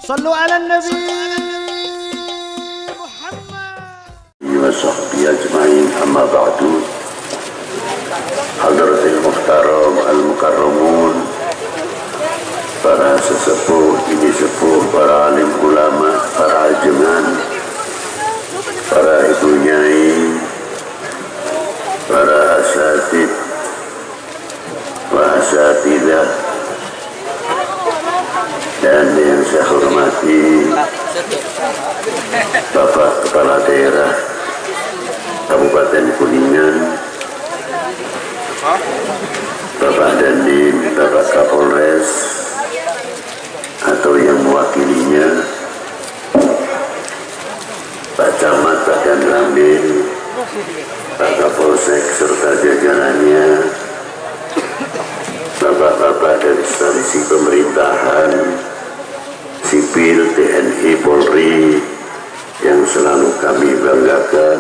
صلوا على النبي محمد وصحبه أجمعين أما بعد حضرة المحترم المكرمون para sesepuh, ini sepuh, para alim ulama, para ajeman, para ibu nyai, para asatid wa asatidah, dan yang saya hormati Bapak Kepala Daerah Kabupaten Kuningan, Bapak Dandim, Bapak Kapolres atau yang mewakilinya, Pak Camat, Pak Danramil, Pak Kapolsek serta jajarannya, Bapak-bapak dari instansi pemerintahan, sipil, TNI, Polri yang selalu kami banggakan,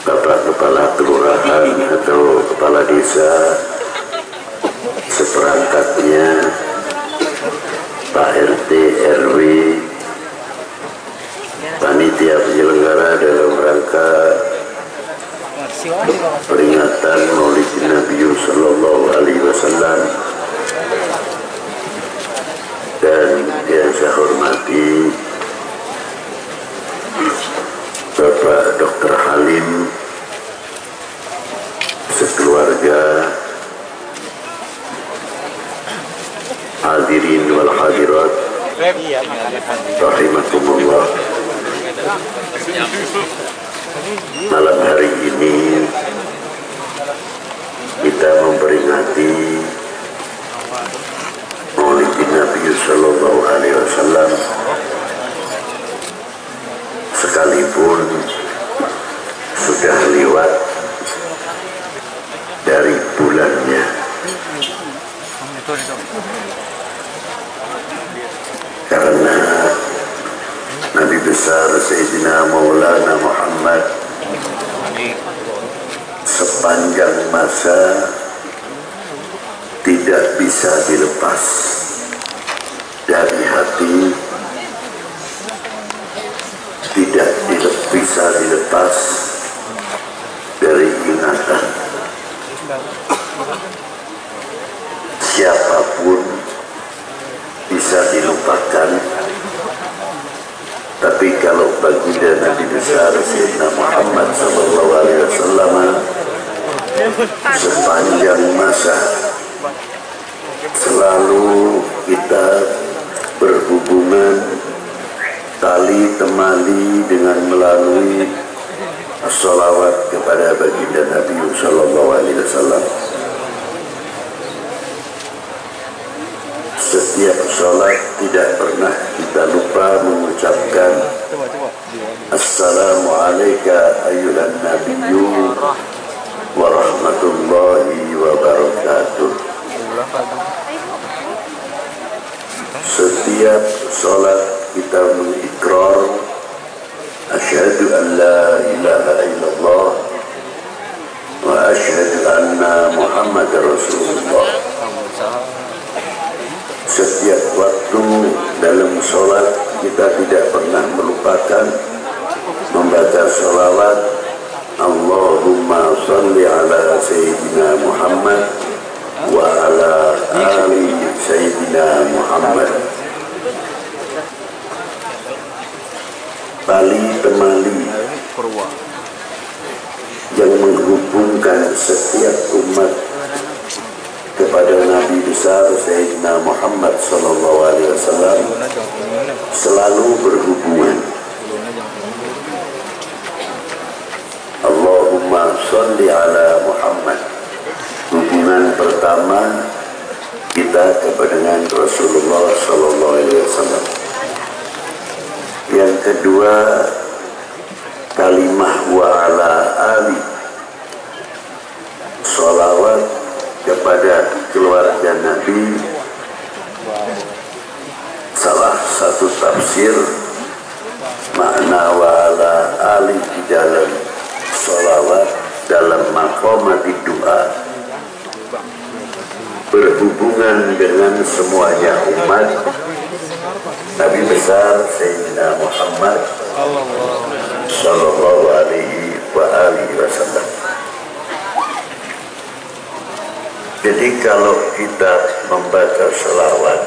Bapak Kepala Kelurahan atau Kepala Desa seperangkatnya, Pak RT, RW, panitia penyelenggara dalam rangka peringatan Maulid Nabi Sallallahu Alaihi Wasallam, dan yang saya hormati Bapak Dr. Halim sekeluarga, hadirin wal hadirat rahimakumullah. Malam hari ini kita memperingati Maulid Nabi Sallallahu Alaihi Wasallam, sekalipun sudah lewat dari bulannya. Karena Nabi besar Sayyidina Maulana Muhammad sepanjang masa tidak bisa dilepas dari hati, tidak bisa dilepas dari ingatan. Siapapun bisa dilupakan, tapi kalau baginda Nabi besar Sayyidina Muhammad Sallallahu Alaihi Wasallam sepanjang masa selalu kita berhubungan tali temali dengan melalui sholawat kepada baginda Nabi Sallallahu Alaihi Wasallam. Setiap sholat tidak pernah kita lupa mengucapkan Assalamualaikum ayyuhan nabiyyu wa rahmatullahi wa barakatuh. Setiap sholat kita mengikrar asyhadu an la ilaha illallah wa asyhadu anna Muhammadar Rasulullah. Setiap waktu dalam sholat kita tidak pernah melupakan membaca sholawat Allahumma salli ala Sayyidina Muhammad wa ala ali Sayyidina Muhammad. Tali temali yang menghubungkan setiap umat kepada Nabi besar Sayyidina Muhammad Sallallahu Alaihi Wasallam selalu berhubungan. Allahumma sholli ala Muhammad. Hubungan pertama kita kepada Rasulullah Sallallahu Alaihi Wasallam. Yang kedua, kalimah wa ala ali, sholawat kepada keluarga Nabi. Salah satu tafsir makna wala ali di dalam sholawat dalam maqamati doa berhubungan berhubungan dengan semuanya umat Nabi besar Sayyidina Muhammad sallallahu alaihi wasallam. Jadi kalau kita membaca selawat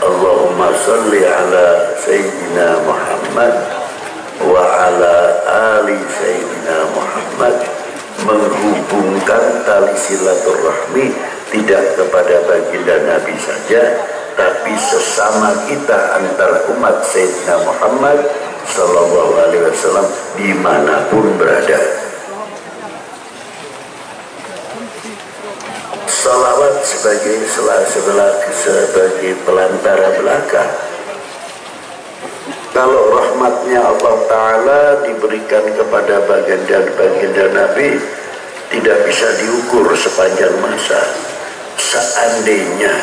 Allahumma salli ala Sayyidina Muhammad wa ala ali Sayyidina Muhammad, menghubungkan tali silaturahmi tidak kepada baginda Nabi saja, tapi sesama kita antara umat Sayyidina Muhammad sallallahu alaihi wasallam dimanapun berada. Salawat sebagai sebagai pelantara belaka. Kalau rahmatnya Allah Ta'ala diberikan kepada baginda Nabi tidak bisa diukur sepanjang masa. Seandainya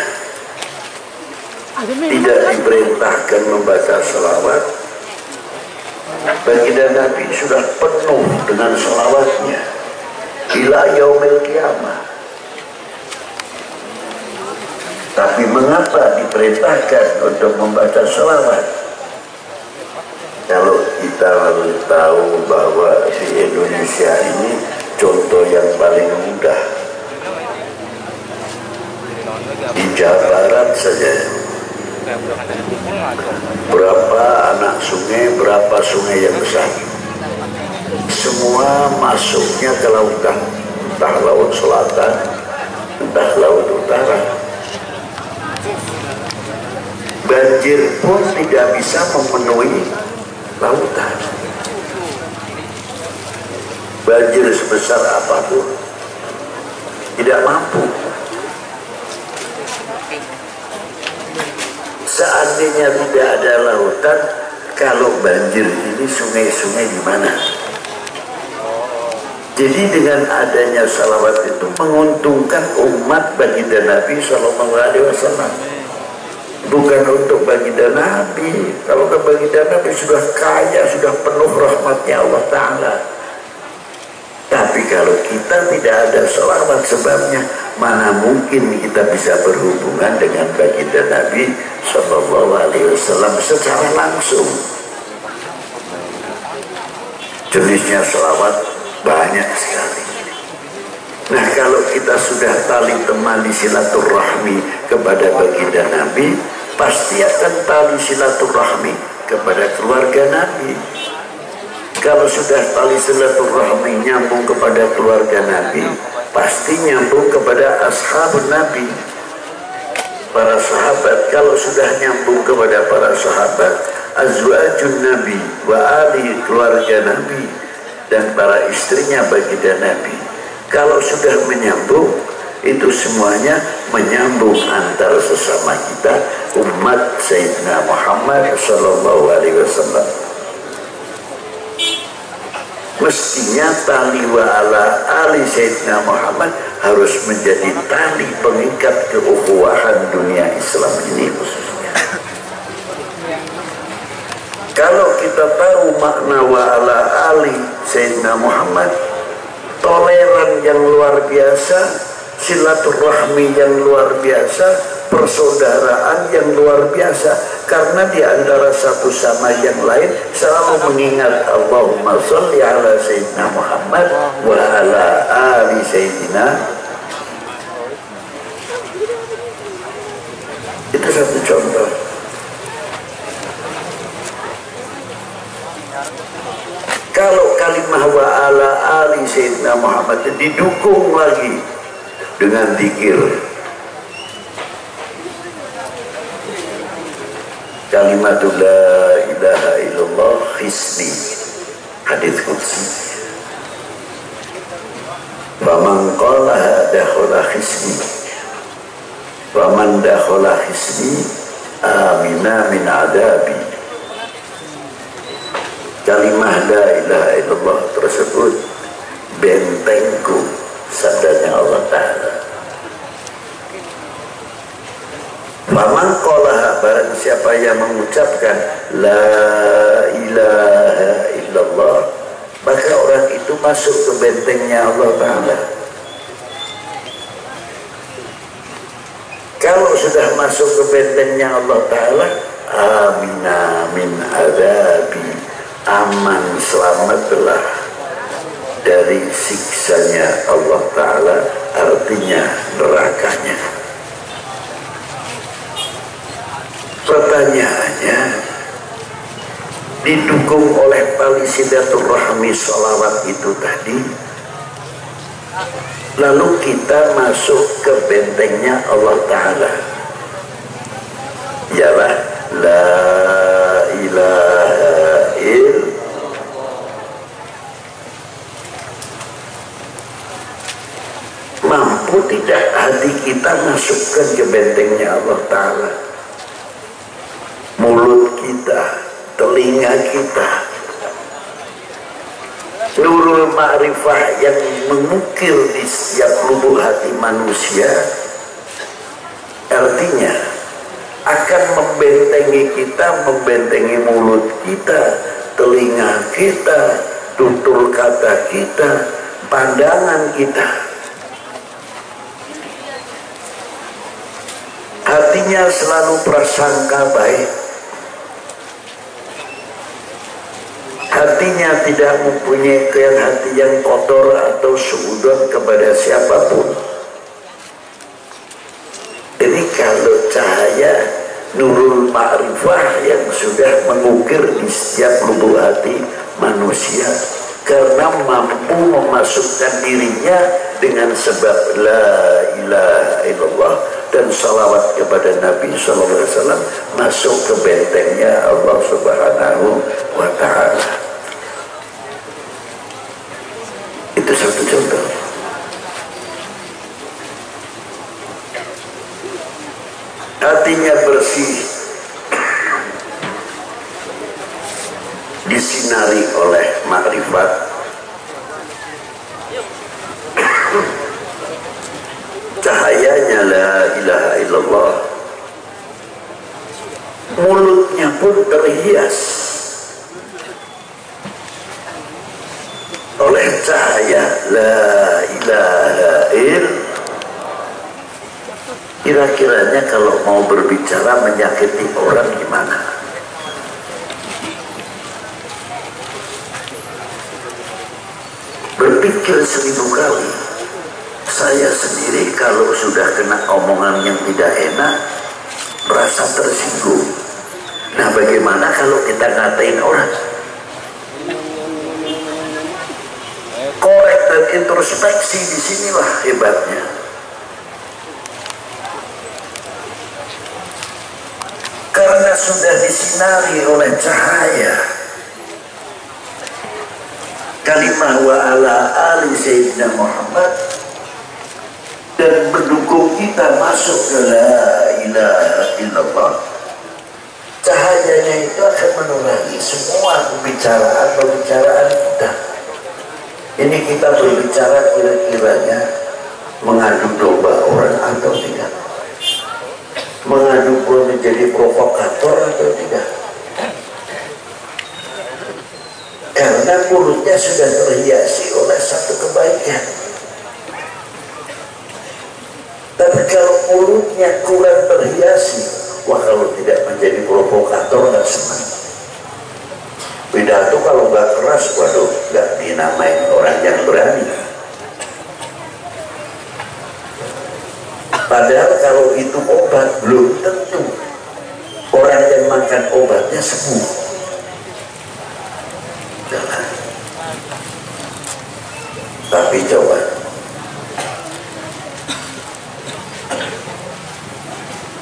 tidak diperintahkan membaca selawat, baginda Nabi sudah penuh dengan selawatnya ila yaumil qiyamah. Tapi mengapa diperintahkan untuk membaca selawat? Kalau kita harus tahu bahwa di Indonesia ini contoh yang paling mudah, di Jawa Barat saja berapa anak sungai, berapa sungai yang besar, semua masuknya ke lautan, entah laut selatan, entah laut utara. Banjir pun tidak bisa memenuhi lautan. Banjir sebesar apapun tidak mampu. Seandainya tidak ada lautan, kalau banjir ini sungai-sungai di mana? Jadi dengan adanya salawat itu menguntungkan umat baginda Nabi Sallallahu Alaihi Wasallam. Bukan untuk baginda Nabi. Kalau ke baginda Nabi sudah kaya, sudah penuh rahmatnya Allah Ta'ala. Tapi kalau kita tidak ada selawat, sebabnya mana mungkin kita bisa berhubungan dengan baginda Nabi Sallallahu Alaihi Wasallam secara langsung. Jenisnya selawat banyak sekali. Nah, kalau kita sudah tali temali silaturahmi kepada baginda Nabi, pasti akan tali silaturahmi kepada keluarga Nabi. Kalau sudah tali silaturahmi nyambung kepada keluarga Nabi, pasti nyambung kepada ashabun Nabi, para sahabat. Kalau sudah nyambung kepada para sahabat, azwajun Nabi wa ali, keluarga Nabi dan para istrinya baginda Nabi. Kalau sudah menyambung, itu semuanya menyambung antara sesama kita umat Sayyidina Muhammad Sallallahu Alaihi Wasallam. Mestinya tali wa ala ali Sayyidina Muhammad harus menjadi tali pengikat keukhuwahan dunia Islam ini khususnya. Kalau kita tahu makna wa ala ali Sayyidina Muhammad, toleran yang luar biasa, silaturahmi yang luar biasa, persaudaraan yang luar biasa, karena di antara satu sama yang lain selalu mengingat Allahumma sholli ala Sayyidina Muhammad wa ala ali Sayyidina. Itu satu contoh. Kalau kalimah wa ala ali Sayyidina Muhammad didukung lagi dengan zikir, kalimatul la ilaha illallah hisni, hadits qudsi, faman qalaha dakhala hisni, faman dakhala hisni amina min adabi. Kalimah la ilaha illallah tersebut bentengku, sabdanya Allah Ta'ala. Faman qalaha, barang siapa yang mengucapkan la ilaha illallah, maka orang itu masuk ke bentengnya Allah Ta'ala. Kalau sudah masuk ke bentengnya Allah Ta'ala, amina min adabi, aman selamatlah dari siksanya Allah Ta'ala, artinya nerakanya. Pertanyaannya, didukung oleh tali silaturahmi sholawat itu tadi, lalu kita masuk ke bentengnya Allah Ta'ala, ialah la ilaha illallah. Mampu tidak hati kita masukkan ke bentengnya Allah Ta'ala? Mulut kita, telinga kita, nurul ma'rifah yang mengukir di setiap lubuk hati manusia, artinya akan membentengi kita, membentengi mulut kita, telinga kita, tutur kata kita, pandangan kita. Hatinya selalu prasangka baik, hatinya tidak mempunyai hati yang kotor atau suudon kepada siapapun. Jadi kalau cahaya nurul ma'rifah yang sudah mengukir di setiap lubuk hati manusia, karena mampu memasukkan dirinya dengan sebab la ilaha illallah dan salawat kepada Nabi SAW, masuk ke bentengnya Allah Subhanahu wa Ta'ala. Itu satu contoh. Hatinya bersih, disinari oleh makrifat, cahayanya la ilaha illallah. Mulutnya pun terhias oleh cahaya la ilaha illallah. Kira-kiranya kalau mau berbicara menyakiti orang gimana? Berpikir 1000 kali. Saya sendiri kalau sudah kena omongan yang tidak enak, merasa tersinggung. Nah, bagaimana kalau kita ngatain orang? Korek dan introspeksi, disinilah hebatnya. Karena sudah disinari oleh cahaya kalimah wa ala ali Sayyidina Muhammad, dan mendukung kita masuk ke la ilaha illallah, cahayanya itu akan menerangi semua pembicaraan kita. Ini kita berbicara kira-kiranya mengadu domba orang atau tidak, mengadu menjadi provokator atau tidak. Karena mulutnya sudah terhiasi oleh satu kebaikan. Tapi kalau mulutnya kurang terhiasi, wah, kalau tidak menjadi provokator nggak senang. Pidato kalau nggak keras, waduh, nggak dinamain orang yang berani. Padahal kalau itu obat, belum tentu orang yang makan obatnya sembuh. Jangan. Tapi coba,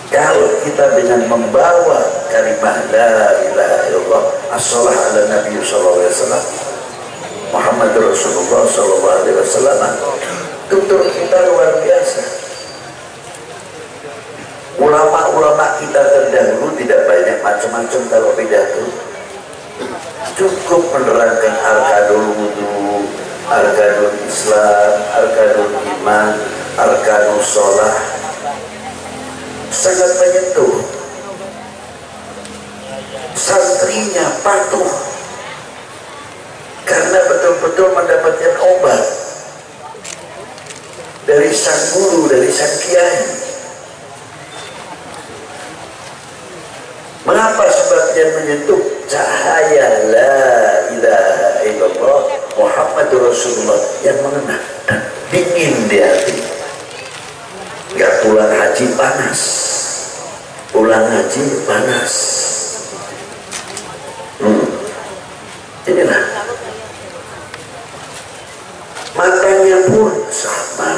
kalau kita dengan membawa kalimah la ilaha illallah, as-salah ala Nabi sallallahu alaihi wasallam, Muhammad Rasulullah sallallahu alaihi wasallam, tutur kita luar biasa. Ulama-ulama kita terdahulu tidak banyak macam-macam kalau pidato. Cukup menerangkan arkanul wudu, arkanul Islam, arkanul iman, arkanul sholah. Sangat menyentuh. Santrinya patuh karena betul-betul mendapatkan obat dari sang guru, dari sang kiai. Mengapa sebabnya menyentuh cahaya la ilaha illallah Muhammadur Rasulullah yang mengena dan dingin di hati. Gak pulang haji panas, pulang haji panas. Inilah matanya pun sama,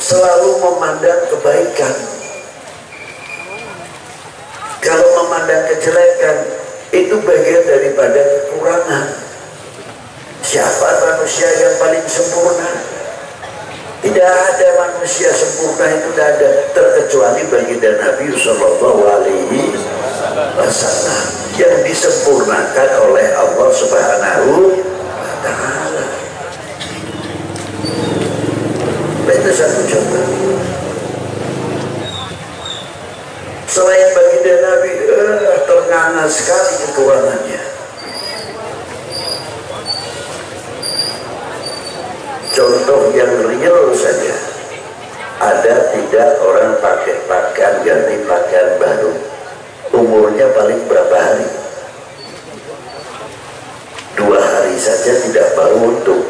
selalu memandang kebaikan. Kalau memandang kejelekan itu bagian daripada kekurangan. Siapa manusia yang paling sempurna? Tidak ada manusia sempurna, itu tidak ada, terkecuali baginda Nabi Sallallahu Alaihi Wasallam yang disempurnakan oleh Allah Subhanahu wa Ta'ala. Itu satu contoh. Selain baginda Nabi, ternganga sekali kekurangannya. Contoh yang real saja, ada tidak orang pakai pakaian ganti pakaian baru, umurnya paling berapa hari? 2 hari saja tidak bau untung.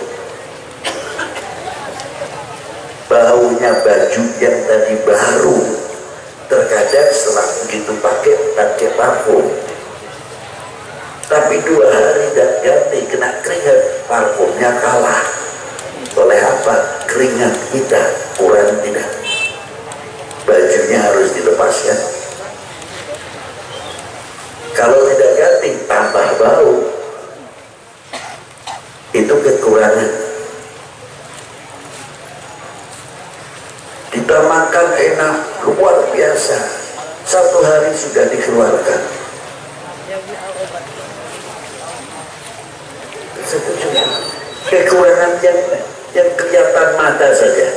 Baunya baju yang tadi baru, terkadang setelah begitu pakai parfum, tapi 2 hari dan ganti kena keringat, parfumnya kalah. Oleh apa? Keringat kita kurang tidak, bajunya harus dilepaskan. Kalau tidak ganti tambah bau, itu kekurangan. Kita makan enak luar biasa, 1 hari sudah dikeluarkan. Kekurangan yang kelihatan mata saja.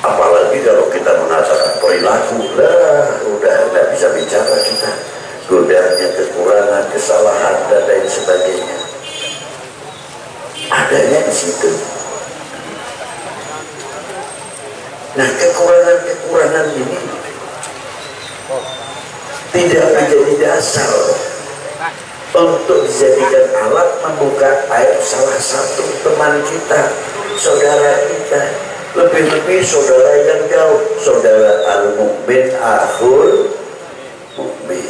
Apalagi kalau kita mengatakan perilaku, lah udah nggak bisa bicara kita. Godanya kekurangan, kesalahan dan lain sebagainya, adanya di situ. Nah, kekurangan ini tidak menjadi dasar untuk dijadikan alat membuka aib salah satu teman kita, saudara kita, lebih-lebih saudara yang jauh, saudara al-mu'min akhul mu'min.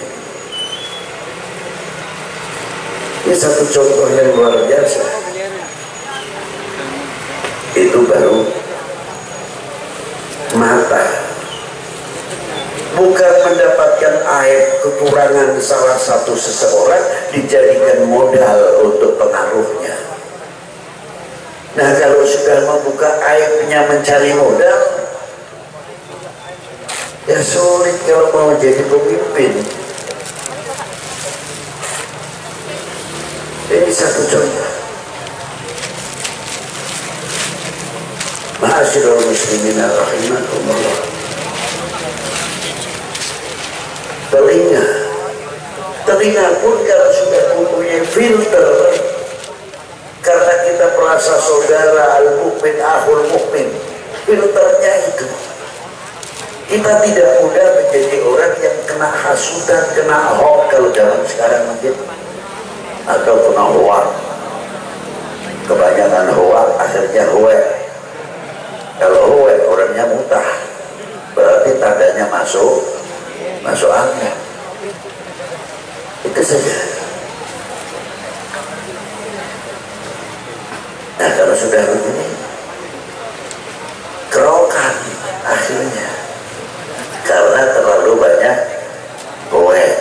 Ini satu contoh yang luar biasa. Itu baru mata. Bukan mendapatkan aib kekurangan salah satu seseorang dijadikan modal untuk pengaruhnya. Nah, kalau sudah membuka aibnya mencari modal, ya sulit kalau mau jadi pemimpin. Ini satu contoh. Ma'asyiral muslimin rahimakumullah. Telinga pun kalau sudah mempunyai filter, karena kita merasa saudara al-mu'min akhul mu'min, filternya itu kita tidak mudah menjadi orang yang kena hasutan, kena hoax kalau zaman sekarang mungkin, atau kena hoax. Kebanyakan hoax akhirnya hoax. Kalau hoax orangnya mutah, berarti tandanya masuk angin. Itu saja. Nah, kalau sudah begini, kerokan akhirnya karena terlalu banyak hoax.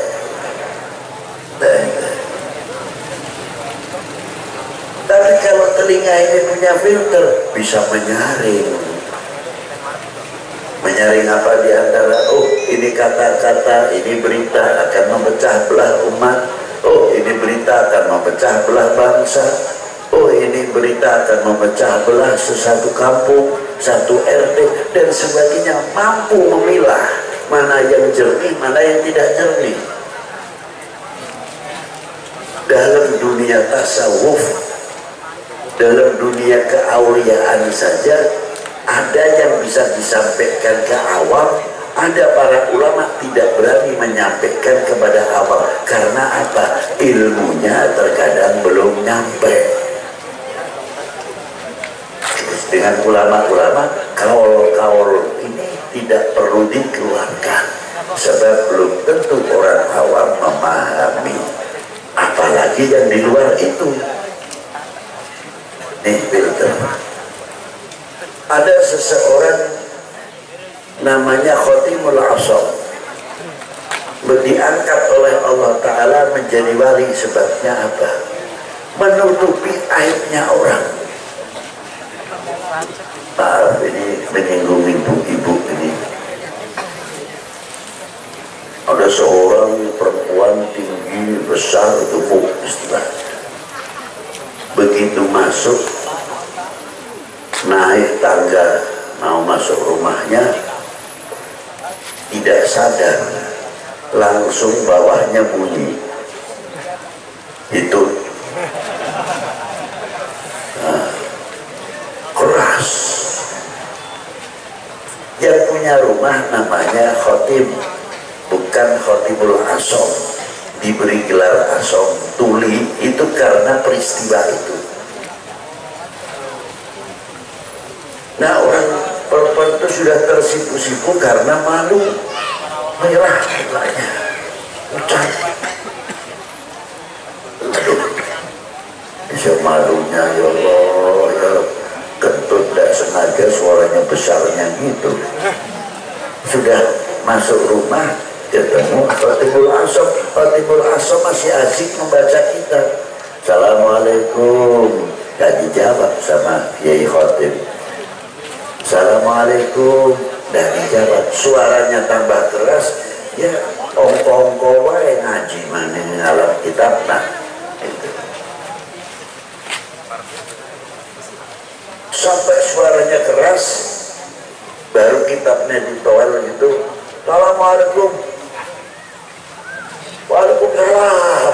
Tapi kalau telinga ini punya filter, bisa menyaring apa di antara, oh ini kata-kata, ini berita akan memecah belah umat, oh ini berita akan memecah belah bangsa, oh ini berita akan memecah belah sesatu kampung, satu RT dan sebagainya. Mampu memilah mana yang jernih, mana yang tidak jernih. Dalam dunia tasawuf, dalam dunia keauliaan saja, ada yang bisa disampaikan ke awam, ada para ulama tidak berani menyampaikan kepada awam karena apa? Ilmunya terkadang belum nyampe. Dengan ulama-ulama kaul-kaul ini tidak perlu dikeluarkan sebab belum tentu orang awam memahami, apalagi yang di luar itu. Nih filter, ada seseorang namanya Khotimul Asam, diangkat oleh Allah Ta'ala menjadi wali. Sebabnya apa? Menutupi aibnya orang. Maaf, ini menyinggung ibu-ibu ini. Ada seorang perempuan tinggi, besar, gemuk istilah. Begitu masuk, naik tangga mau masuk rumahnya, tidak sadar langsung bawahnya bunyi. Itu keras. Yang punya rumah namanya Khotim, bukan Khotimul Asam. Diberi gelar Asam Tuli itu karena peristiwa itu. Nah, orang perempuan itu sudah tersipu-sipu karena malu, merah mukanya, pucat. Aduh, bisa malunya ya Allah, ya kentut tidak sengaja suaranya besarnya gitu. Sudah masuk rumah ketemu Khotimul Asam. Khotimul Asam masih asik membaca kitab. Assalamualaikum, gak dijawab sama Kiai Khotim. Assalamualaikum, dan dijawab. Suaranya tambah keras. Ya ongko-ongko wae ngaji mana ngalam kitab. Nah itu sampai suaranya keras, baru kitabnya ditolak itu. Assalamualaikum. Waalaikumsalam.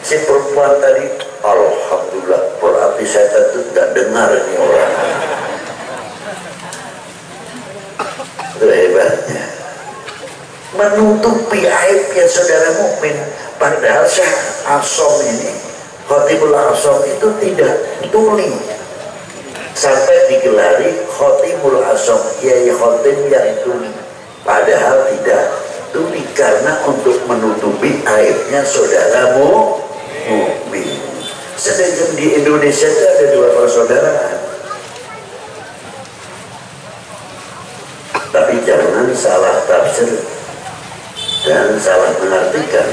Si perempuan tadi, alhamdulillah, berarti saya tentu tidak dengar ini orang. Itu hebatnya, menutupi aibnya saudara mukmin. Padahal Syekh Asam ini, Khotimul Asam itu tidak tuli, sampai digelari Khotimul Asam, Kiai Khotim yang tuli. Padahal tidak tuli, karena untuk menutupi aibnya saudara mukmin. Sedangkan di Indonesia itu ada dua persaudaraan. Tapi jangan salah tafsir dan salah mengartikan.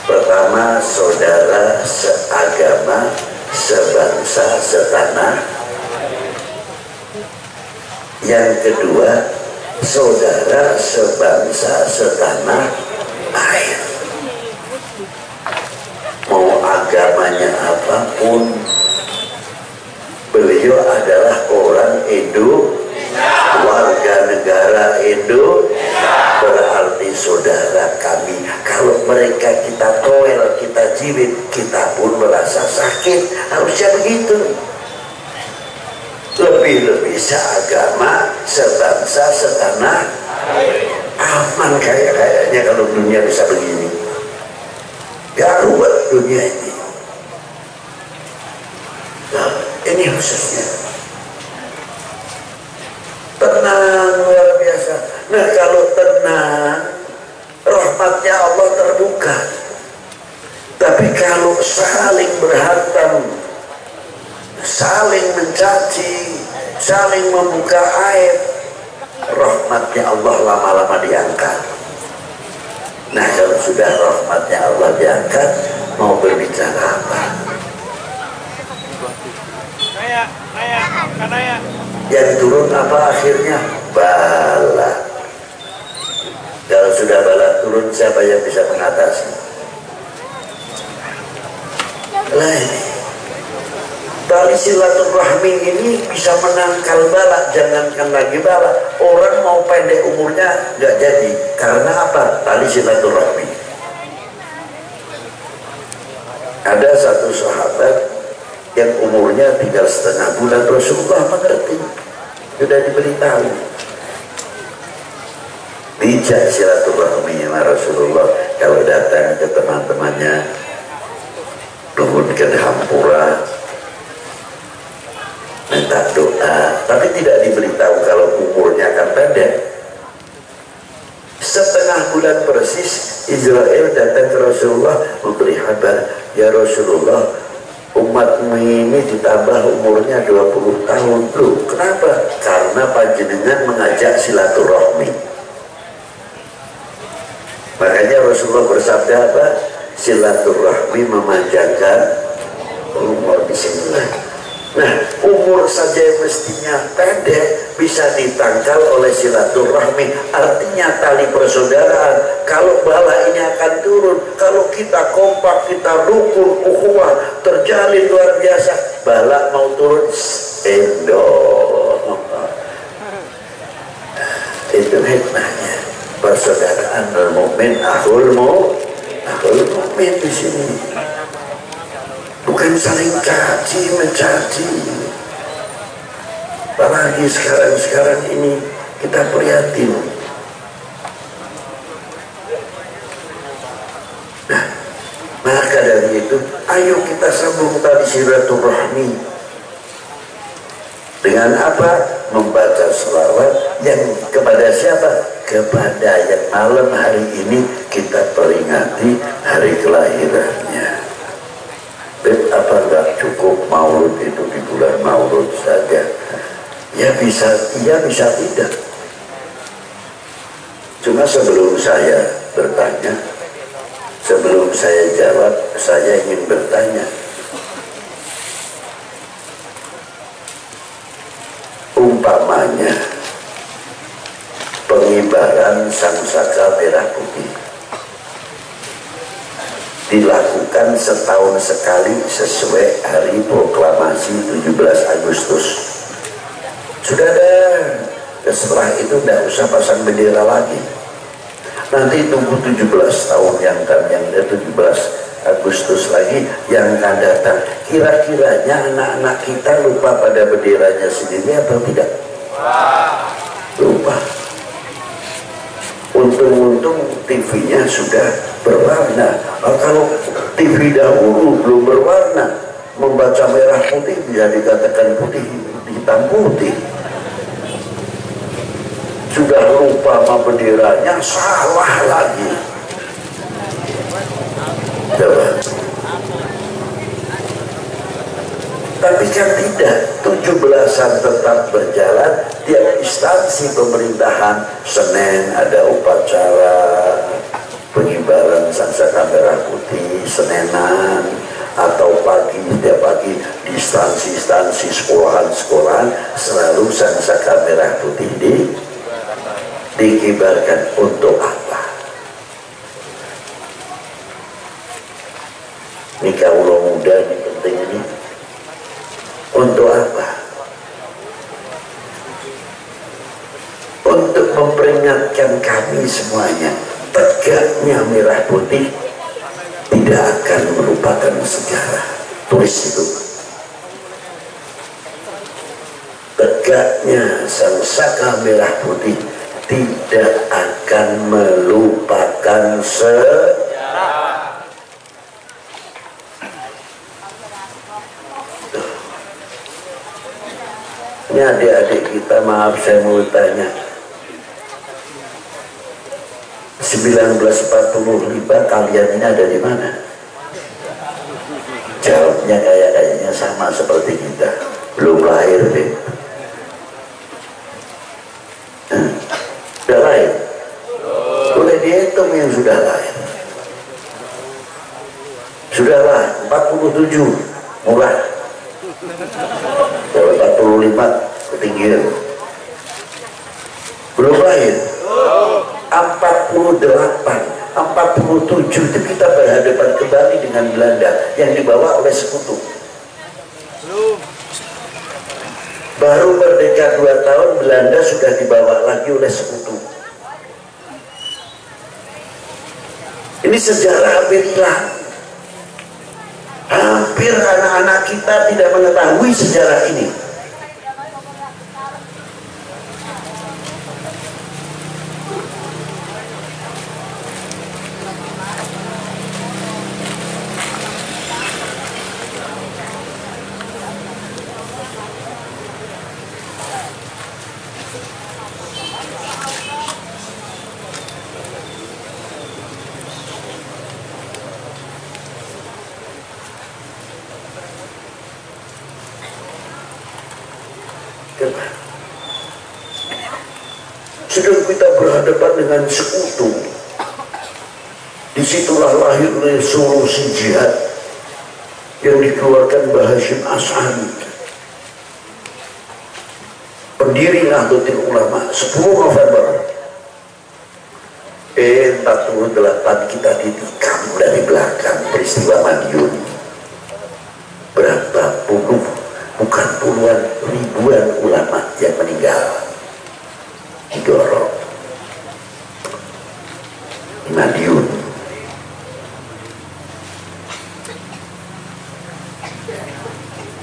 Pertama, saudara seagama, sebangsa, setanah. Yang kedua, saudara sebangsa, setanah air. Mau agamanya apapun, beliau adalah orang warga negara berarti saudara kami. Kalau mereka kita toel, kita jiwit, kita pun merasa sakit. Harusnya begitu. Lebih-lebih seagama, sebangsa, setanah aman. Kayaknya kalau dunia bisa begini. Gak ruwet dunia ini. Nah, ini khususnya tenang, luar biasa. Nah, kalau tenang, rahmatnya Allah terbuka. Tapi kalau saling berhantam, saling mencaci, saling membuka aib, rahmatnya Allah lama-lama diangkat. Nah, kalau sudah rahmatnya Allah diangkat, mau berbicara apa? Yang turun apa akhirnya? Bala. Kalau sudah bala turun, siapa yang bisa mengatasi? Lah ini tali silaturahmi ini bisa menangkal bala. Jangankan lagi bala, orang mau pendek umurnya nggak jadi. Karena apa? Tali silaturahmi. Ada satu sahabat yang umurnya tinggal 1,5 bulan, Rasulullah mengerti, sudah diberitahu Injak silaturahmi sama Rasulullah kalau datang ke teman-temannya, nuhunkeun hampura, minta doa, tapi tidak diberitahu kalau umurnya akan pendek. Setengah bulan persis Israel datang ke Rasulullah memberi kabar, ya Rasulullah, umatmu ini ditambah umurnya 20 tahun. Loh, kenapa? Karena panjenengan mengajak silaturahmi. Makanya Rasulullah bersabda apa? Silaturahmi memanjangkan umur. Bismillah. Nah, umur saja yang mestinya pendek bisa ditangkal oleh silaturahmi. Artinya tali persaudaraan. Kalau bala ini akan turun, kalau kita kompak, kita rukun, ukhuwah terjalin luar biasa, bala mau turun, itu hikmahnya. Persaudaraan al-mu'min akhul mu'min di sini. Bukan saling caci mencaci. Apalagi sekarang ini kita prihatin. Nah, maka dari itu ayo kita sambung tali silaturahmi dengan apa? Membaca selawat yang kepada siapa? Kepada yang malam hari ini kita peringati hari kelahirannya. Apa enggak cukup maulud itu di bulan maulud saja? Ya bisa, iya bisa tidak. Cuma sebelum saya bertanya, sebelum saya jawab, saya ingin bertanya. Umpamanya pengibaran sangsaka merah putih dilakukan setahun sekali sesuai hari proklamasi 17 Agustus. Sudah ada. Setelah itu tidak usah pasang bendera lagi. Nanti tunggu 17 tahun yang 17 Agustus lagi yang akan datang. Kira-kiranya anak-anak kita lupa pada benderanya sendiri atau tidak? Lupa. Untung-untung TV-nya sudah berwarna. Kalau TV dahulu belum berwarna, membaca merah putih bisa dikatakan putih, hitam putih. Sudah lupa sama benderanya, salah lagi. Coba. Tapi kan tidak, 17-an tetap berjalan. Tiap instansi pemerintahan, Senin ada upacara pengibaran sangsaka merah putih, Senenan, atau pagi, tiap pagi di instansi-instansi sekolahan-sekolahan selalu sangsaka merah putih dikibarkan. Untuk apa? Ini kaulah muda ini penting ini. Untuk apa? Untuk memperingatkan kami semuanya, tegaknya merah putih tidak akan melupakan sejarah. Tulis itu. Tegaknya sangsaka merah putih tidak akan melupakan sejarah. Ini adik-adik kita, maaf saya mau tanya, 1945 kalian ini ada di mana? Jawabnya kayaknya sama seperti kita, belum lahir deh. Sudah lahir? Boleh dihitung yang sudah lahir. Sudahlah, 47 murah. Kalau 45 ketinggian. Belum lahir? 48, 47 itu kita berhadapan kembali dengan Belanda yang dibawa oleh sekutu. Baru merdeka 2 tahun, Belanda sudah dibawa lagi oleh sekutu. Ini sejarah hampir hilang. Hampir anak-anak kita tidak mengetahui sejarah ini. Sedang kita berhadapan dengan sekutu. Disitulah lahir resolusi jihad yang dikeluarkan Mbah Hasyim Asy'ari, pendiri Nahdlatul Ulama, 10 November 48 kita ditikam dari belakang peristiwa Madiun. Berapa puluh, bukan puluhan, ribuan ulama yang meninggal didorong di Madiun.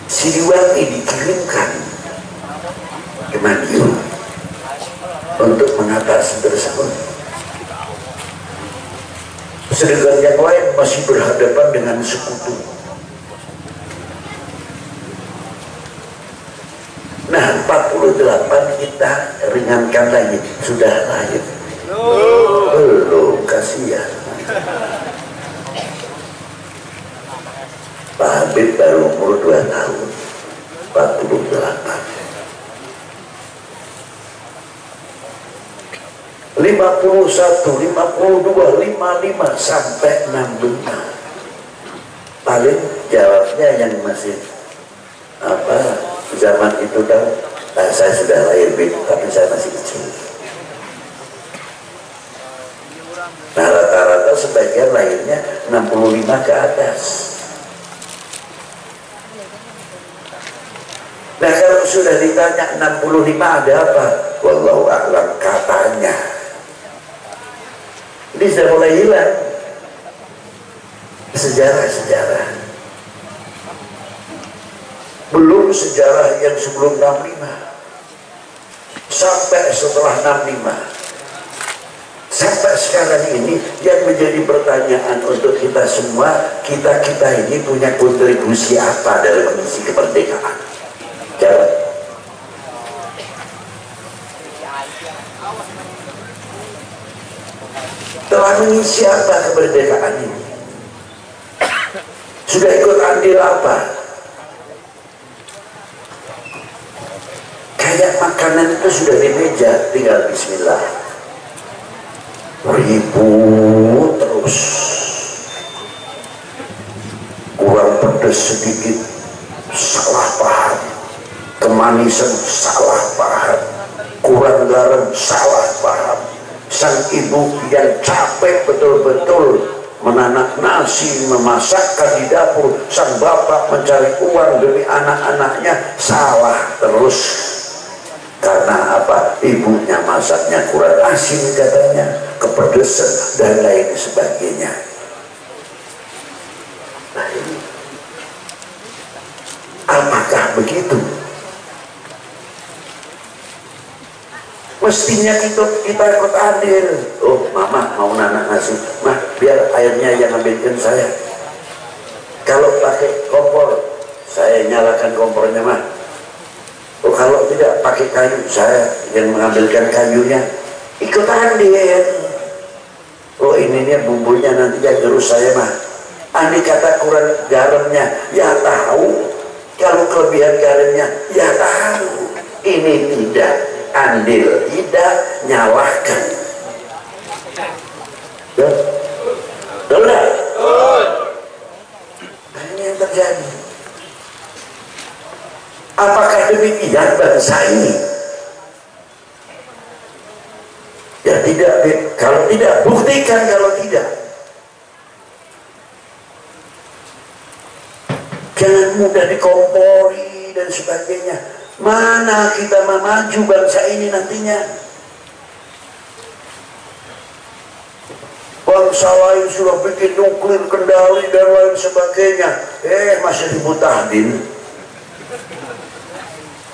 Siliwangi dikirimkan ke Madiun untuk mengatasi tersebut. Sedangkan yang lain masih berhadapan dengan sekutu. Nah, 48 kita ringankan lagi, sudah lahir. Belum, kasihan. Pak Habib baru umur 2 tahun, 48. 51, 52, 55 sampai 65. Paling jawabnya yang masih apa zaman itu tahu. Saya sudah lahir tapi saya masih kecil. Nah, rata-rata sebagian lahirnya 65 ke atas. Nah, kalau sudah ditanya 65 ada apa? Wallahu a'lam, katanya. Ini sudah mulai hilang sejarah-sejarah. Belum sejarah yang sebelum 65, sampai setelah 65, sampai sekarang ini yang menjadi pertanyaan untuk kita semua, kita ini punya kontribusi apa dalam misi kemerdekaan? Jawab. Telah mengisi apa kemerdekaan ini? Sudah ikut andil apa? Kayak makanan itu sudah di meja, tinggal bismillah. Ribut terus. Kurang pedas sedikit, salah paham. Kemanisan, salah paham. Kurang garam, salah paham. Sang ibu yang capek betul-betul menanak nasi, memasakkan di dapur, sang bapak mencari uang demi anak-anaknya, salah terus. Karena apa? Ibunya masaknya kurang asin katanya, kepedesan dan lain sebagainya. Nah, ini apakah begitu? Mestinya kita ikut adil. Oh, mama mau nanak nasi, mah biar airnya yang ambilkan saya. Kalau pakai kompor, saya nyalakan kompornya mah. Oh, kalau tidak pakai kayu, saya yang mengambilkan kayunya. Ikut andil. Oh, ininya bumbunya nanti yang gerus saya mah. Andai kata kurang garamnya, ya tahu. Kalau kelebihan garamnya, ya tahu. Ini tidak andil, tidak nyalahkan. Betul tak? Ini yang terjadi. Apakah demikian bangsa ini? Ya tidak. Kalau tidak, buktikan kalau tidak. Jangan mudah dikompori dan sebagainya. Mana kita maju bangsa ini nantinya? Bangsa lain sudah bikin nuklir kendali dan lain sebagainya, masih ribut tahdin.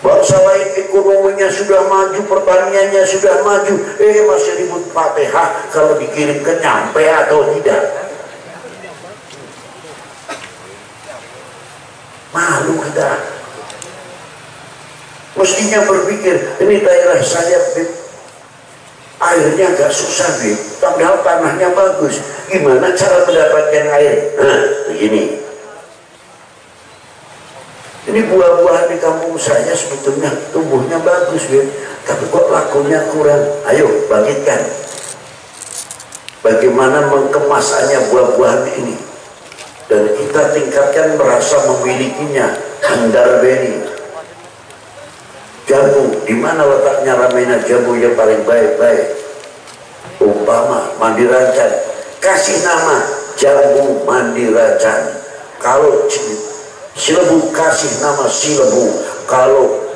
Bangsa lain ekonominya sudah maju, pertaniannya sudah maju, masih ribut Fatihah kalau dikirimkan nyampe atau tidak. Malu kita. Mestinya berpikir, ini daerah saya, airnya agak susah, padahal tanahnya bagus. Gimana cara mendapatkan air? Nah, begini. Ini buah-buahan di kampung saya sebetulnya tumbuhnya bagus ya, tapi kok lakunya kurang. Ayo bangkitkan. Bagaimana mengkemasannya buah-buahan ini, dan kita tingkatkan merasa memilikinya. Handar beni jamu, di mana letaknya ramena jamu yang paling baik-baik? Umpama mandi rancan, kasih nama jamu mandi rancan. Kalau Cilebu kasih nama Cilebu. Kalau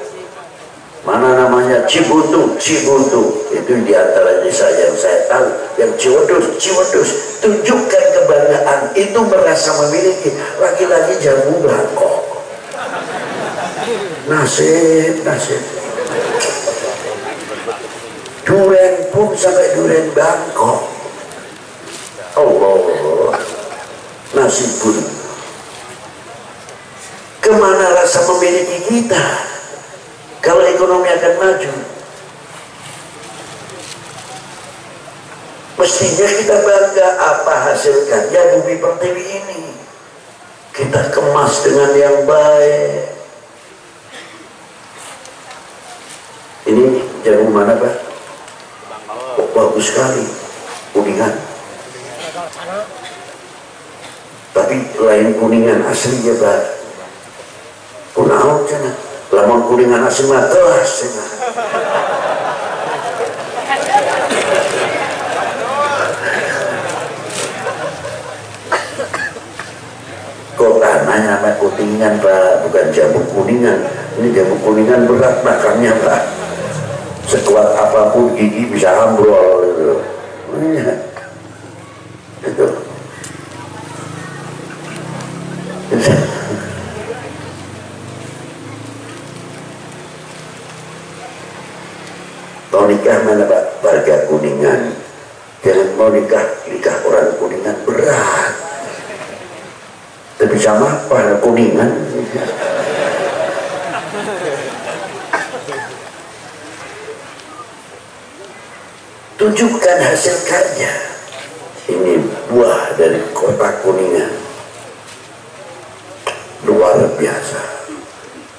mana namanya Cibutu, Cibutu. Itu diantara desa yang saya tahu. Yang Ciwedus, Ciwedus. Tunjukkan kebanggaan, itu merasa memiliki. Laki-laki jamu Bangkok. Nasib, nasib. Duren pun sampai duren Bangkok. Allah, nasib pun. Kemana rasa memiliki kita kalau ekonomi akan maju? Mestinya kita bangga apa hasilkannya bumi pertiwi ini. Kita kemas dengan yang baik. Ini jamu mana Pak? Oh, bagus sekali, kuningan. Tapi lain kuningan aslinya Pak. Kunaon cenah, lamun kuningan asli mah telas cenah. Kok tanahnya nama kuningan Pak, bukan jamu kuningan. Ini jamu kuningan berat makannya Pak. Sekuat apapun gigi bisa ambrol gitu. Itu. Mau nikah mana Pak? Warga kuningan. Jangan mau nikah orang kuningan berat. Tapi sama para kuningan. Tunjukkan hasil karya. Ini buah dari kota Kuningan. Luar biasa.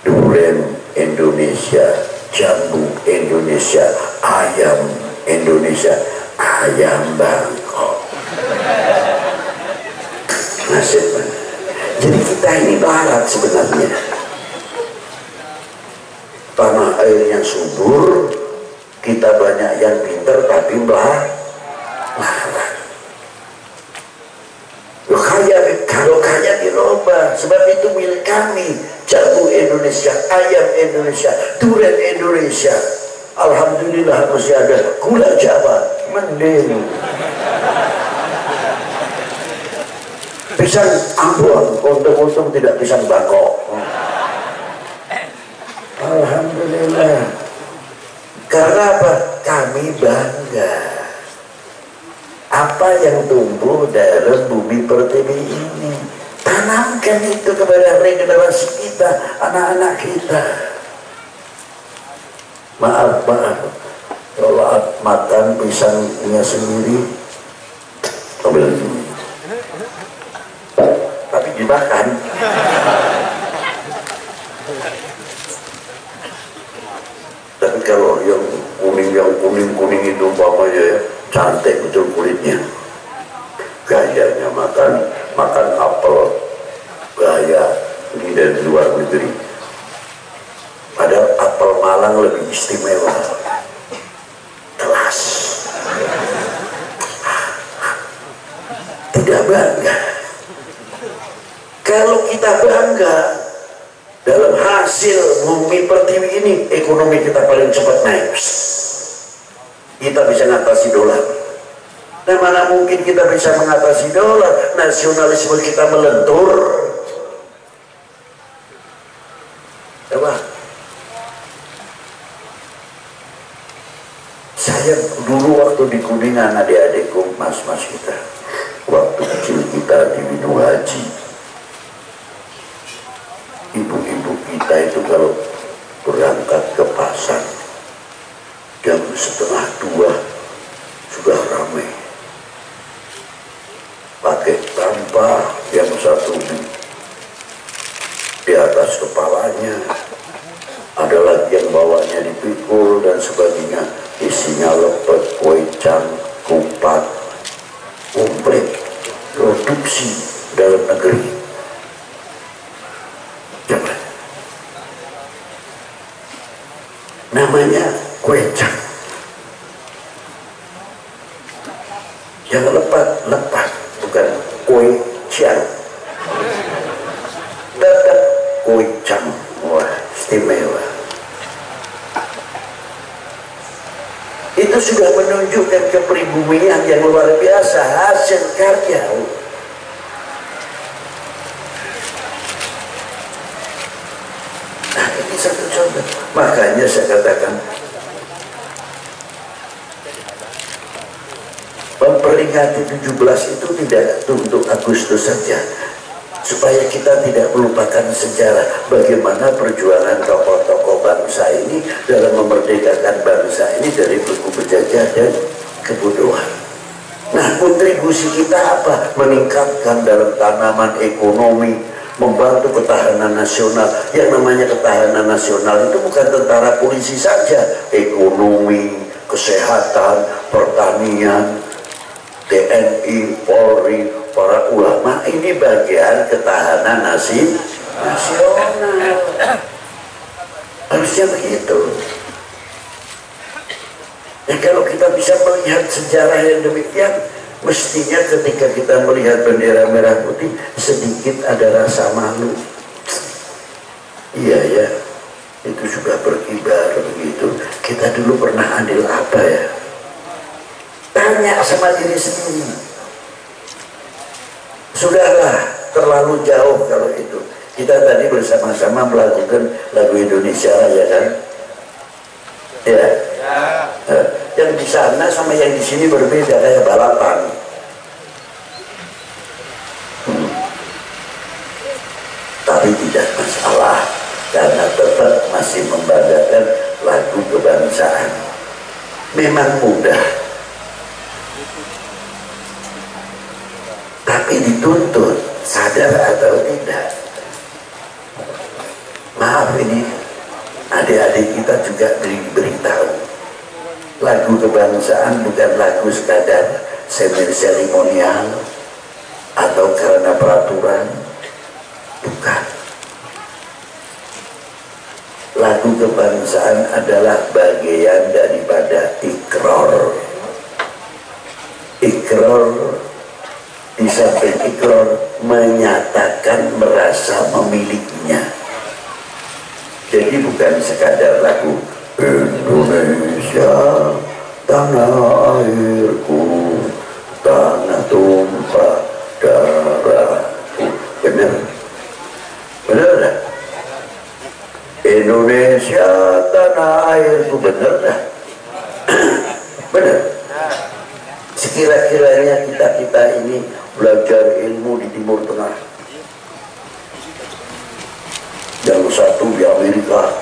Durian Indonesia, jambu Indonesia, ayam Indonesia, ayam Bangkok. Nasib. Jadi kita ini barat sebenarnya. Tanah airnya subur, kita banyak yang pintar tapi melarat. Kalau kaya diroba, sebab itu milik kami. Jamu Indonesia, ayam Indonesia, durian Indonesia. Alhamdulillah masih ada gula Jawa, mending. Pisang Ambon, untung-untung tidak pisang Bangkok. Alhamdulillah. Karena apa? Kami bangga. Apa yang tumbuh dalam bumi pertiwi ini, tanamkan itu kepada regenerasi kita, anak-anak kita. Maaf, kalau makan pisangnya sendiri, tapi dimakan. Tapi kalau yang kuning itu umpamanya ya, cantik betul kulitnya, gayanya makan apel, gaya ini dari luar negeri. Padahal apel Malang lebih istimewa, kelas. Tidak bangga. Kalau kita bangga dalam hasil bumi pertiwi ini, ekonomi kita paling cepat naik. Kita bisa mengatasi dolar. Nah, mana mungkin kita bisa mengatasi dolar? Nasionalisme kita melentur. Coba. Saya dulu waktu di Kuningan, adik-adikku, mas-mas kita, waktu kecil kita di Windu Haji, ibu-ibu kita itu kalau berangkat ke pasar jam 1:30 sudah ramai, pakai tanpa yang satu di atas kepalanya, ada lagi yang bawahnya dipikul dan sebagainya, isinya lepet, koecang, kupat, komplit produksi dalam negeri. Coba, namanya koecang, yang lepat bukan koecang, tetap koecang. Wah, istimewa. Itu sudah menunjukkan kepribumian yang luar biasa, hasil karya. Nah, ini satu contoh. Makanya saya katakan, memperingati 17 itu tidak untuk Agustus saja, supaya kita tidak melupakan sejarah bagaimana perjuangan tokoh-tokoh bangsa ini dalam memerdekakan bangsa ini dari belenggu penjajah dan kebodohan. Nah, kontribusi kita apa? Meningkatkan dalam tanaman ekonomi, membantu ketahanan nasional. Yang namanya ketahanan nasional itu bukan tentara polisi saja, ekonomi, kesehatan, pertanian, TNI, Polri, para ulama, ini bagian ketahanan nasional. Harusnya begitu. Dan kalau kita bisa melihat sejarah yang demikian, mestinya ketika kita melihat bendera merah putih sedikit ada rasa malu. Iya ya, itu juga berkibar begitu. Kita dulu pernah andil apa ya? Tanya sama diri sendiri. Sudahlah, terlalu jauh kalau itu. Kita tadi bersama-sama melakukan lagu Indonesia, ya kan? Ya. Yang di sana sama yang di sini berbeda, kayak balapan. Tapi tidak masalah, karena tetap masih membanggakan lagu kebangsaan. Memang mudah, tapi dituntut, sadar atau tidak. Maaf, ini adik-adik kita juga diberitahu, lagu kebangsaan bukan lagu sekadar seremonial atau karena peraturan, bukan. Lagu kebangsaan adalah bagian daripada ikrar. Ikrar, di samping ikrar, menyatakan merasa memilikinya. Jadi bukan sekadar lagu Indonesia tanah airku, tanah tumpah darahku. Benar? Benar dah? Indonesia tanah airku, benar dah? Benar? Sekira-kiranya kita ini belajar ilmu di Timur Tengah, yang satu di Amerika,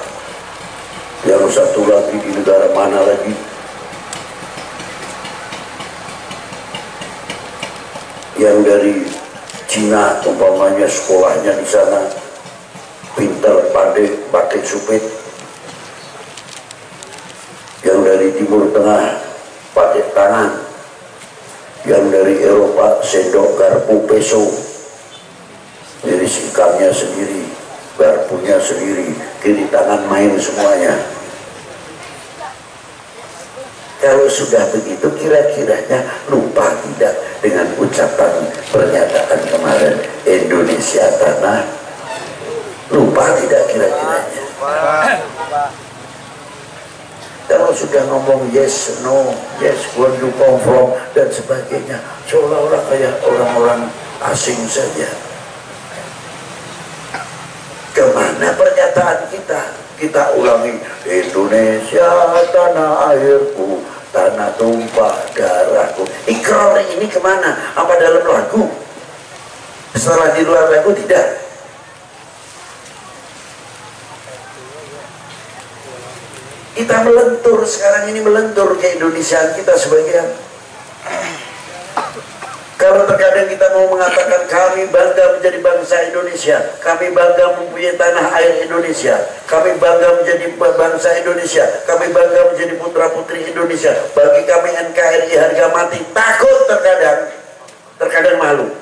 yang satu lagi di negara mana lagi, yang dari Cina umpamanya sekolahnya di sana pintar, pandai, pakai supit, yang dari Timur Tengah pakai tangan, yang dari Eropa sendok garpu peso, jadi ikannya sendiri, garpunya sendiri, kiri tangan main semuanya. Kalau sudah begitu, kira-kiranya lupa tidak dengan ucapan pernyataan kemarin Indonesia tanah, lupa tidak kira-kiranya? Kalau sudah ngomong yes, no, yes, where you come from, dan sebagainya, seolah-olah kayak orang-orang asing saja. Kemana pernyataan kita? Kita ulangi, Indonesia tanah airku, tanah tumpah darahku. Ikrar ini kemana? Apa dalam lagu? Setelah di luar lagu tidak. Kita melentur, sekarang ini melentur ke Indonesiaan kita sebagian. Kalau terkadang kita mau mengatakan kami bangga menjadi bangsa Indonesia, kami bangga mempunyai tanah air Indonesia, kami bangga menjadi bangsa Indonesia, kami bangga menjadi putra-putri Indonesia, bagi kami NKRI harga mati, takut terkadang malu.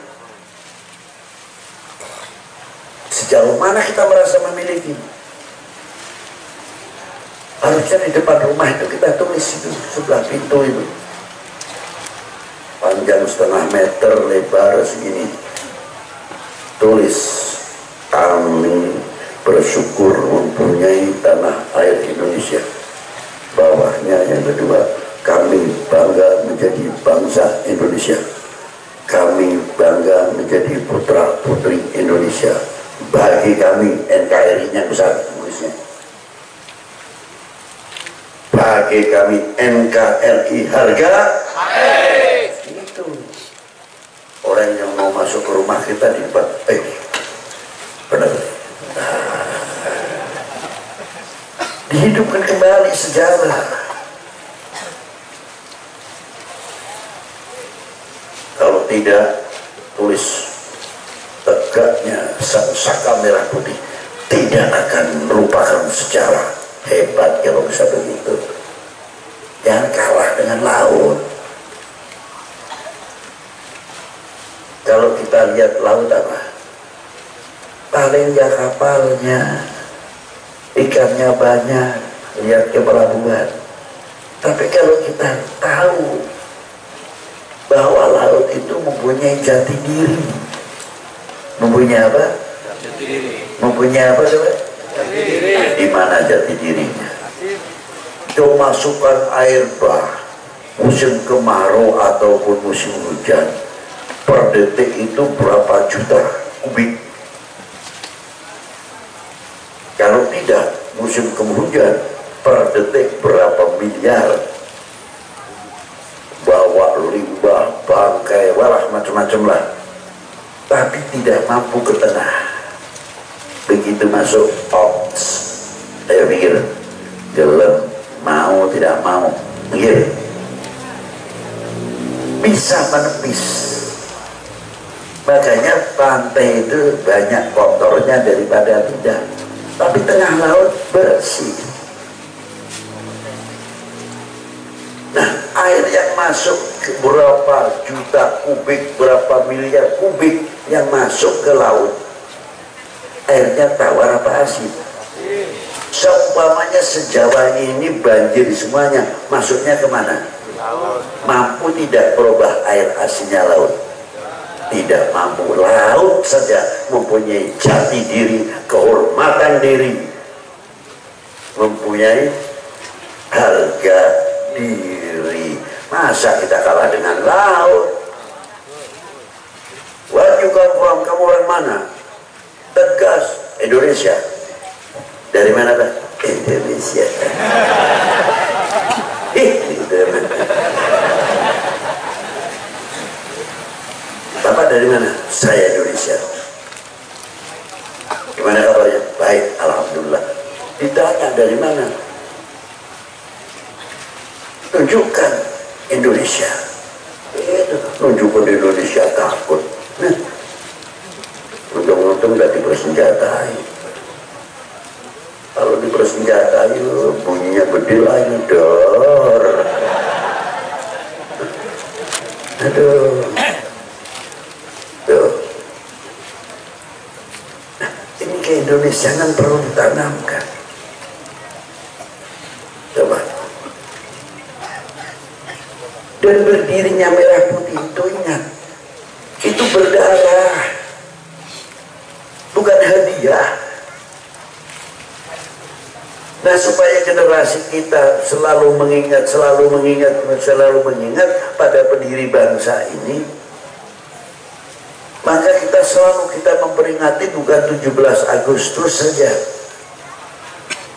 Sejauh mana kita merasa memiliki? Harusnya di depan rumah itu kita tulis itu, sebelah pintu itu, panjang 1,5 meter, lebar segini, tulis kami bersyukur mempunyai tanah air Indonesia. Bawahnya yang kedua, kami bangga menjadi bangsa Indonesia, kami bangga menjadi putra putri Indonesia, bagi kami NKRI-nya besar tulisnya, bagi kami NKRI harga itu. Orang yang mau masuk ke rumah kita di depan, benar, dihidupkan kembali sejarah. Kalau tidak, tulis tegaknya sang saka merah putih tidak akan melupakan sejarah. Hebat kalau bisa begitu. Jangan kalah dengan laut. Kalau kita lihat laut apa? Paling ya kapalnya, ikannya banyak, lihat ke pelabuhan. Tapi kalau kita tahu bahwa laut itu mempunyai jati diri, mempunyai apa? Jati diri. Mempunyai apa coba? Jati diri. Di mana jati dirinya? Itu masukkan air bah, musim kemarau ataupun musim hujan, per detik itu berapa juta kubik. Kalau tidak, musim kehujan, per detik berapa miliar. Bawa limbah, bangkai, walah macam-macam lah. Tapi tidak mampu ke tengah. Begitu masuk ops, ayo pikir, gelem, mau tidak mau, pikir, bisa menepis. Makanya pantai itu banyak kotornya daripada tidak. Tapi tengah laut bersih. Nah, air yang masuk berapa juta kubik, berapa miliar kubik yang masuk ke laut, airnya tawar apa asin? Seumpamanya sejawa ini banjir semuanya, masuknya kemana? Laut. Mampu tidak berubah air asinnya laut? Tidak mampu. Laut saja mempunyai jati diri, kehormatan diri, mempunyai harga diri. Masa kita kalah dengan laut? Where you come from? Kamu orang mana? Tegas, Indonesia. Dari mana Pak? Indonesia. Bapak dari mana? Saya Indonesia. Gimana kabarnya? Baik, alhamdulillah. Ditanya dari mana? Tunjukkan Indonesia. Itu tunjukkan Indonesia, takut. Untung-untung nggak dipersenjatai. Kalau dipersenjatai, bunyinya bedil aja, dor. Aduh. Tuh. Nah, ini ke Indonesia kan perlu ditanamkan. Coba. Dan berdirinya merah putih itu, ingat, itu berdarah, bukan hadiah. Nah, supaya generasi kita selalu mengingat pada pendiri bangsa ini, maka kita memperingati bukan 17 Agustus saja,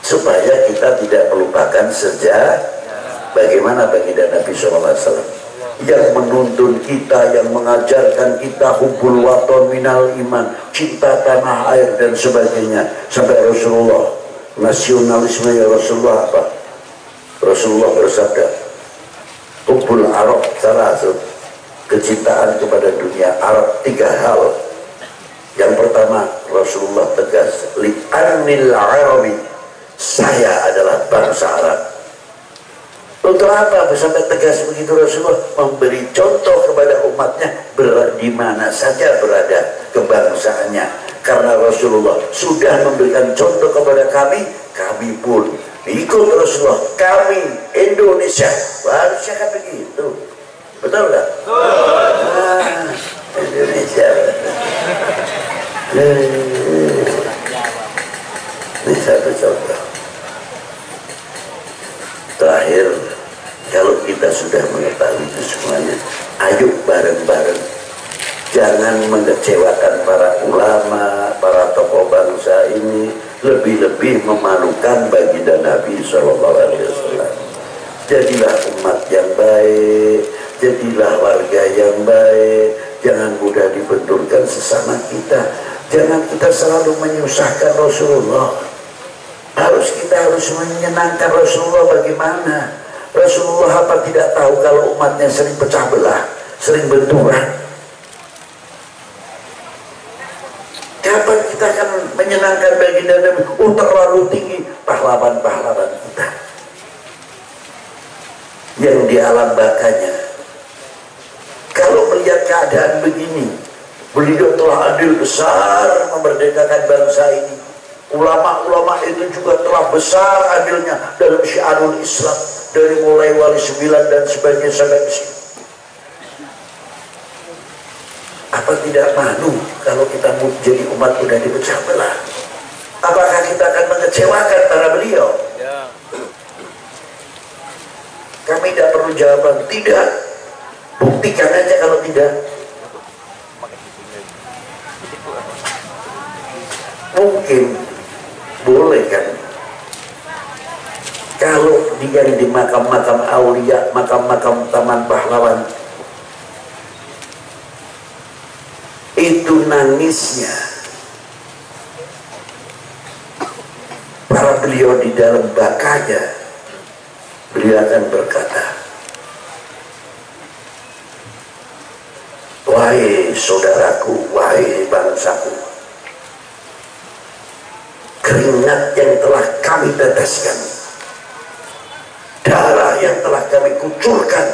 supaya kita tidak melupakan sejarah. Bagaimana baginda Nabi SAW yang menuntun kita, yang mengajarkan kita hubbul waton minal iman, cinta tanah air dan sebagainya, sampai Rasulullah, nasionalisme ya Rasulullah apa? Rasulullah bersabda, hubbul arab salasun, kecintaan kepada dunia Arab 3 hal. Yang pertama, Rasulullah tegas, li'annil Arabi, saya adalah bangsa Arab. Untuk apa sampai tegas begitu Rasulullah? Memberi contoh kepada umatnya di mana saja berada kebangsaannya. Karena Rasulullah sudah memberikan contoh kepada kami, kami pun ikut Rasulullah. Kami Indonesia harusnya kan begitu, betul nggak? Indonesia. Ini satu contoh. Terakhir, kalau kita sudah mengetahui itu semuanya, ayo bareng-bareng, jangan mengecewakan para ulama, para tokoh bangsa ini, lebih-lebih memalukan baginda Nabi SAW. Jadilah umat yang baik, jadilah warga yang baik, jangan mudah dibenturkan sesama kita, jangan kita selalu menyusahkan Rasulullah. Kita harus menyenangkan Rasulullah. Bagaimana? Rasulullah apa tidak tahu kalau umatnya sering pecah belah, sering benturan? Kapan kita akan menyenangkan baginda Nabi? Terlalu tinggi pahlawan-pahlawan kita yang di alam bakanya. Kalau melihat keadaan begini, beliau telah adil besar memerdekakan bangsa ini. Ulama-ulama itu juga telah besar adilnya dalam syiarul Islam, dari mulai wali 9 dan sebagainya sampai ke sini. Apa tidak malu kalau kita jadi umat udah dipecah belah? Apakah kita akan mengecewakan para beliau? Kami tidak perlu jawaban, tidak. Buktikan aja kalau tidak. Mungkin boleh kan, kalau dia di makam-makam aulia, makam-makam taman pahlawan, itu nangisnya para beliau di dalam bakanya, beliau akan berkata, wahai saudaraku, wahai bangsaku, keringat yang telah kami teteskan, darah yang telah kami kucurkan,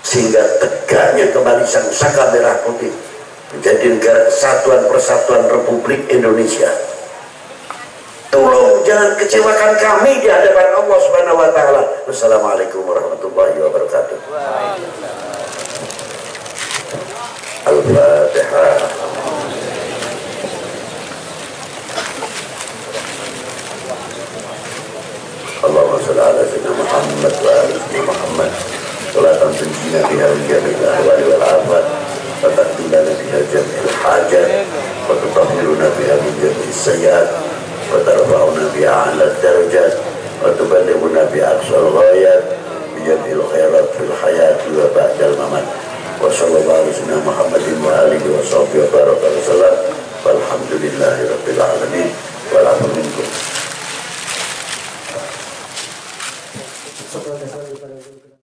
sehingga tegaknya kembali sang saka merah putih menjadi negara kesatuan persatuan Republik Indonesia. Tolong jangan kecewakan kami di hadapan Allah Subhanahu wa taala. Wassalamualaikum warahmatullahi wabarakatuh. Al-Fatihah. Allahumma shalli ala sayyidina Muhammad wa ala sayyidina Muhammad. Salatan tunjina biha min jami'il ahwali wal afat, wa taqdilana biha jami'il hajat, wa tutahhiruna biha min jami'is sayyi'at, wa tarfa'una biha 'ala darajat, wa tuballighuna biha aqsal ghayat bi jami'il khairat fil hayati wa ba'dal mamat. Wa sallallahu ala sayyidina Muhammadin wa alihi wa sahbihi wa baraka wa sallam. Walhamdulillahi rabbil alamin. Wal 'afwu minkum.